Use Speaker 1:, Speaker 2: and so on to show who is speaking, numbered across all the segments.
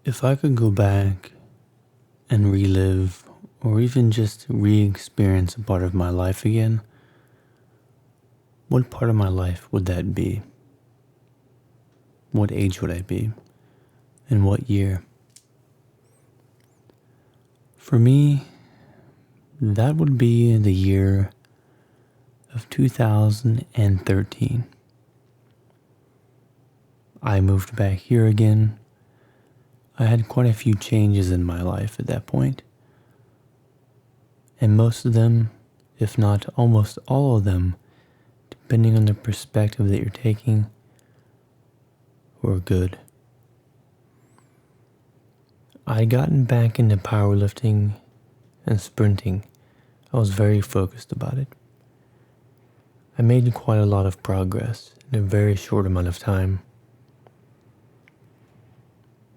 Speaker 1: If I could go back and relive or even just re-experience a part of my life again, what part of my life would that be? What age would I be? And what year? For me, that would be the year of 2013. I moved back here again. I had quite a few changes in my life at that point, and most of them, if not almost all of them, depending on the perspective that you're taking, were good. I had gotten back into powerlifting and sprinting. I was very focused about it. I made quite a lot of progress in a very short amount of time.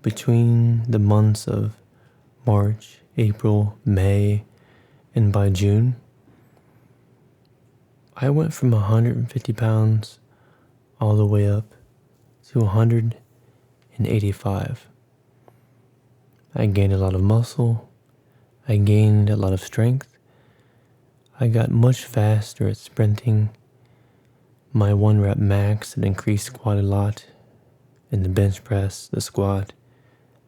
Speaker 1: Between the months of March, April, May, and by June, I went from 150 pounds all the way up to 185. I gained a lot of muscle. I gained a lot of strength. I got much faster at sprinting. My 1 rep max had increased quite a lot in the bench press, the squat,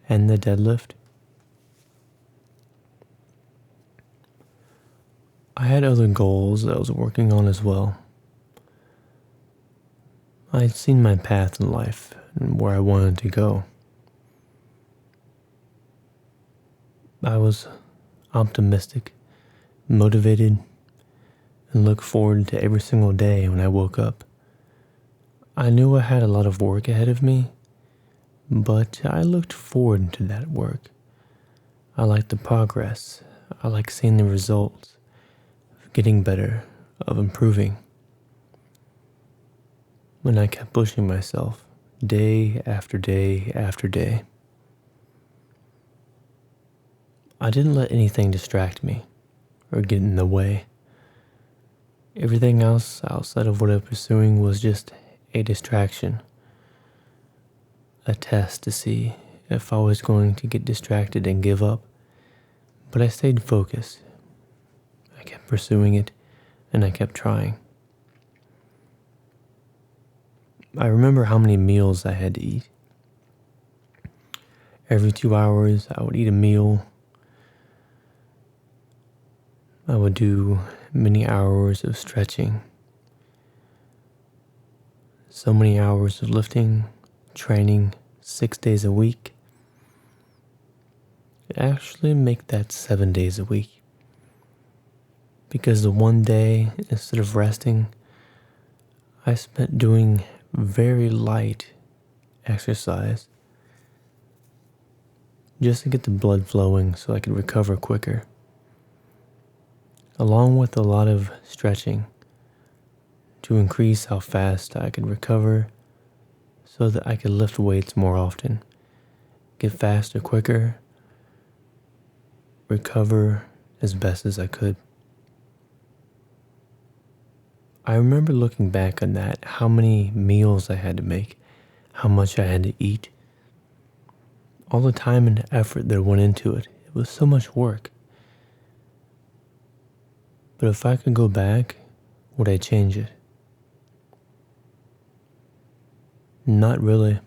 Speaker 1: and the deadlift. I had other goals that I was working on as well. I had seen my path in life and where I wanted to go. I was optimistic, motivated, and looked forward to every single day when I woke up. I knew I had a lot of work ahead of me, but I looked forward to that work. I liked the progress. I liked seeing the results of getting better, of improving. When I kept pushing myself day after day after day. I didn't let anything distract me or get in the way. Everything else outside of what I was pursuing was just a distraction, a test to see if I was going to get distracted and give up. But I stayed focused. I kept pursuing it, and I kept trying. I remember how many meals I had to eat. Every 2 hours, I would eat a meal. I would do many hours of stretching. So many hours of lifting, training, 6 days a week. Actually make that 7 days a week. Because the one day, instead of resting, I spent doing very light exercise just to get the blood flowing so I could recover quicker. Along with a lot of stretching to increase how fast I could recover so that I could lift weights more often, get faster quicker, recover as best as I could. I remember looking back on that, how many meals I had to make, how much I had to eat, all the time and effort that went into it. It was so much work. But if I could go back, would I change it? Not really.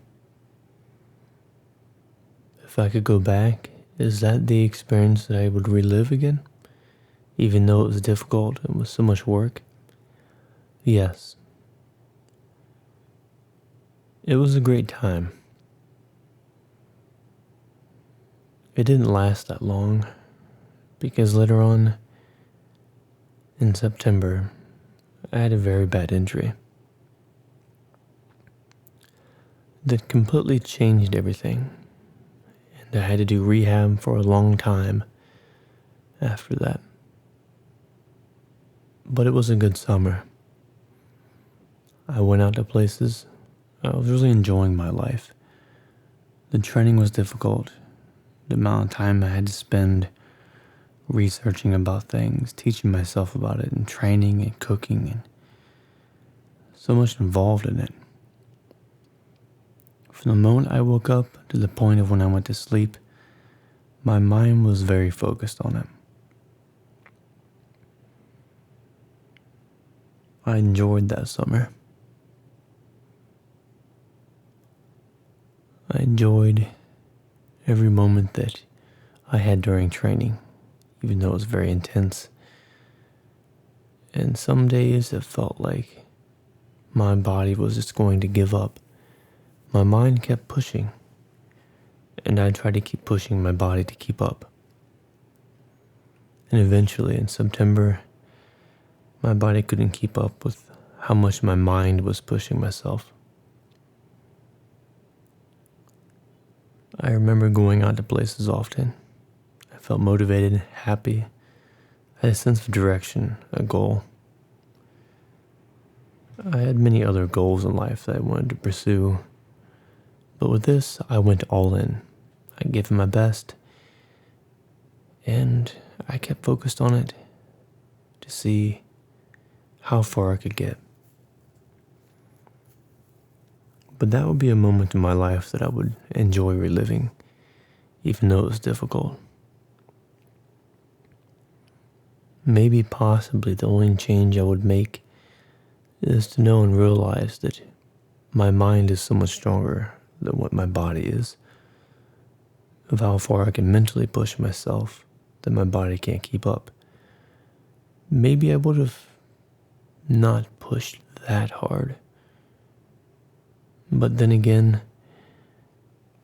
Speaker 1: If I could go back, is that the experience that I would relive again? Even though it was difficult and was so much work? Yes. It was a great time. It didn't last that long, because later on, in September, I had a very bad injury that completely changed everything, and I had to do rehab for a long time after that. But it was a good summer. I went out to places. I was really enjoying my life. The training was difficult. The amount of time I had to spend researching about things, teaching myself about it, and training and cooking, and so much involved in it. From the moment I woke up to the point of when I went to sleep, my mind was very focused on it. I enjoyed that summer. I enjoyed every moment that I had during training, even though it was very intense. And some days it felt like my body was just going to give up. My mind kept pushing, and I tried to keep pushing my body to keep up. And eventually, in September, my body couldn't keep up with how much my mind was pushing myself. I remember going out to places often. I felt motivated, happy. I had a sense of direction, a goal. I had many other goals in life that I wanted to pursue, but with this, I went all in. I gave it my best, and I kept focused on it to see how far I could get. But that would be a moment in my life that I would enjoy reliving, even though it was difficult. Maybe possibly the only change I would make is to know and realize that my mind is so much stronger than what my body is, of how far I can mentally push myself that my body can't keep up. Maybe I would have not pushed that hard. But then again,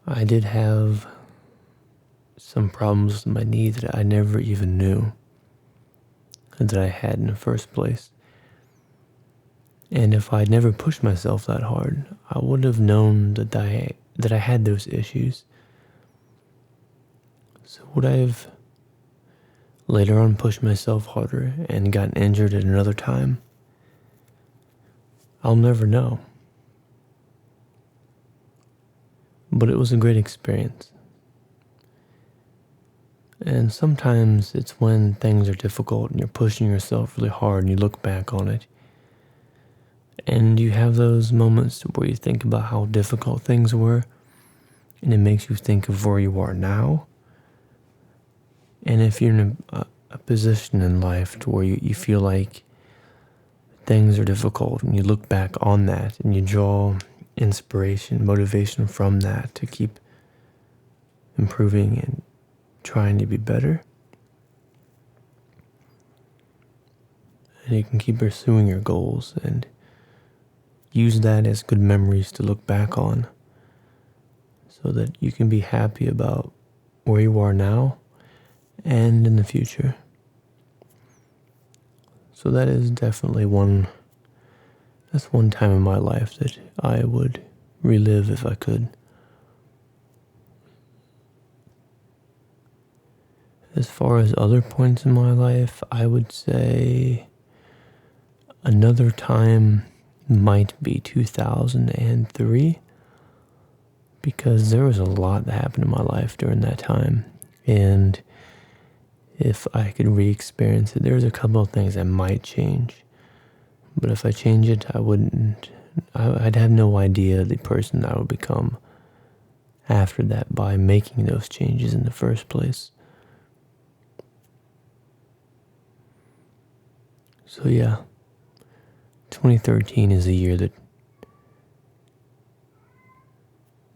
Speaker 1: I did have some problems with my knee that I never even knew that I had in the first place. And if I'd never pushed myself that hard, I would have known that I had those issues. So would I have later on pushed myself harder and gotten injured at another time? I'll never know. But it was a great experience. And sometimes it's when things are difficult and you're pushing yourself really hard and you look back on it, and you have those moments where you think about how difficult things were, and it makes you think of where you are now. And if you're in a position in life to where you feel like things are difficult, and you look back on that and you draw inspiration, motivation from that to keep improving and trying to be better, and you can keep pursuing your goals and use that as good memories to look back on, so that you can be happy about where you are now and in the future. So that is definitely one time in my life that I would relive if I could. As far as other points in my life, I would say another time might be 2003, because there was a lot that happened in my life during that time, and if I could re-experience it, there's a couple of things I might change, but if I change it, I'd have no idea the person I would become after that by making those changes in the first place. So yeah, 2013 is a year that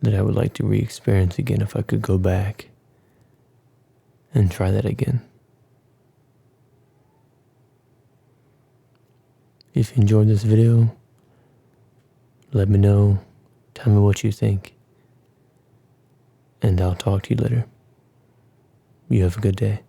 Speaker 1: I would like to re-experience again if I could go back and try that again. If you enjoyed this video, let me know, tell me what you think, and I'll talk to you later. You have a good day.